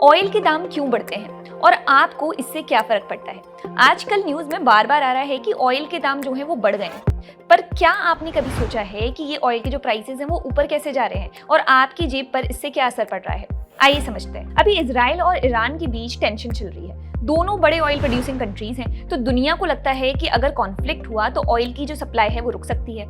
Oil के दाम क्यों बढ़ते हैं और आपको इससे क्या फर्क पड़ता है। आजकल न्यूज में बार बार आ रहा है कि ऑयल के दाम जो है वो बढ़ गए हैं, पर क्या आपने कभी सोचा है कि ये ऑयल के जो प्राइसेस हैं वो ऊपर कैसे जा रहे हैं और आपकी जेब पर इससे क्या असर पड़ रहा है। आइए समझते हैं। अभी इजराइल और ईरान के बीच टेंशन चल रही है। दोनों बड़े ऑयल प्रोड्यूसिंग कंट्रीज हैं, तो दुनिया को लगता है कि अगर कॉन्फ्लिक्ट हुआ तो ऑयल की जो सप्लाई है वो रुक सकती है।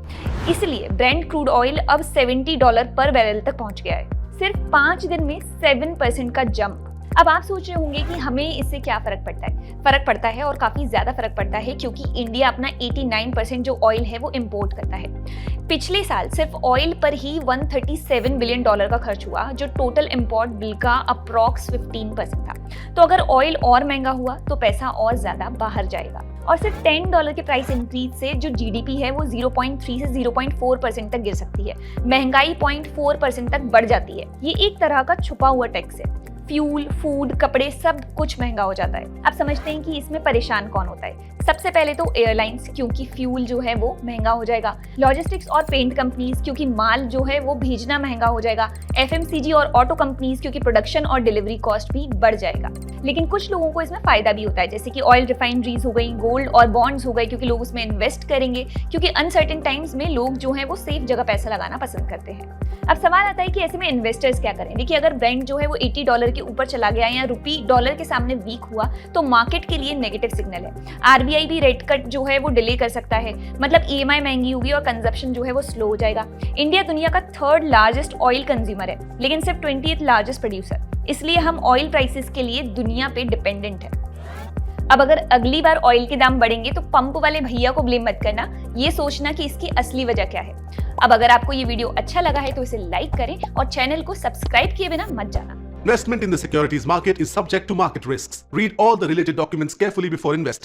इसलिए ब्रेंट क्रूड ऑयल अब $70 पर बैरल तक पहुंच गया है। सिर्फ 5 दिन में 7% का जंप। अब आप सोच रहे होंगे कि हमें इससे क्या फर्क पड़ता है। फर्क पड़ता है और काफी ज्यादा फर्क पड़ता है, क्योंकि इंडिया अपना 89% जो ऑयल है वो इंपोर्ट करता है। पिछले साल सिर्फ ऑयल पर ही $137 बिलियन का खर्च हुआ, जो टोटल इंपोर्ट बिल का अप्रॉक्स 15% था। तो अगर ऑयल और महंगा हुआ तो पैसा और ज्यादा बाहर जाएगा। और सिर्फ $10 के प्राइस इंक्रीज से जो जीडीपी है वो 0.3 से 0.4% तक गिर सकती है। महंगाई 0.4% तक बढ़ जाती है। ये एक तरह का छुपा हुआ टैक्स है। फ्यूल, फूड, कपड़े सब कुछ महंगा हो जाता है। आप समझते हैं कि इसमें परेशान कौन होता है। सबसे पहले तो एयरलाइंस, क्योंकि फ्यूल जो है वो महंगा हो जाएगा। लॉजिस्टिक्स और पेंट कंपनीज, क्योंकि माल जो है वो भेजना महंगा हो जाएगा। एफएमसीजी और ऑटो कंपनीज, क्योंकि प्रोडक्शन और डिलीवरी कॉस्ट भी बढ़ जाएगा। लेकिन कुछ लोगों को इसमें फायदा भी होता है, जैसे कि ऑयल रिफाइनरीज हो गई, गोल्ड और बॉन्ड्स हो गए, क्योंकि लोग उसमें इन्वेस्ट करेंगे। क्योंकि अनसर्टेन टाइम्स में लोग जो है वो सेफ जगह पैसा लगाना पसंद करते हैं। अब सवाल आता है कि ऐसे में इन्वेस्टर्स क्या करें। देखिए, अगर ब्रेंट जो है वो $80 के ऊपर चला गया या रुपी डॉलर के सामने वीक हुआ तो मार्केट के लिए नेगेटिव सिग्नल है। आरबीआई भी रेट कट जो है वो डिले कर सकता है, मतलब ईएमआई महंगी होगी और कंजप्शन जो है वो स्लो हो जाएगा। इंडिया दुनिया का 3rd लार्जेस्ट ऑयल कंज्यूमर है, लेकिन सिर्फ 20th लार्जेस्ट प्रोड्यूसर। इसलिए हम ऑयल प्राइसेस के लिए दुनिया पे डिपेंडेंट है। अब अगर अगली बार ऑयल के दाम बढ़ेंगे तो पंप वाले भैया को ब्लेम मत करना, ये सोचना कि इसकी असली वजह क्या है। अब अगर आपको ये वीडियो अच्छा लगा है तो इसे लाइक करें और चैनल को सब्सक्राइब किए बिना मत जाना। Investment in the securities market is subject to market risks. Read all the related documents carefully before investing.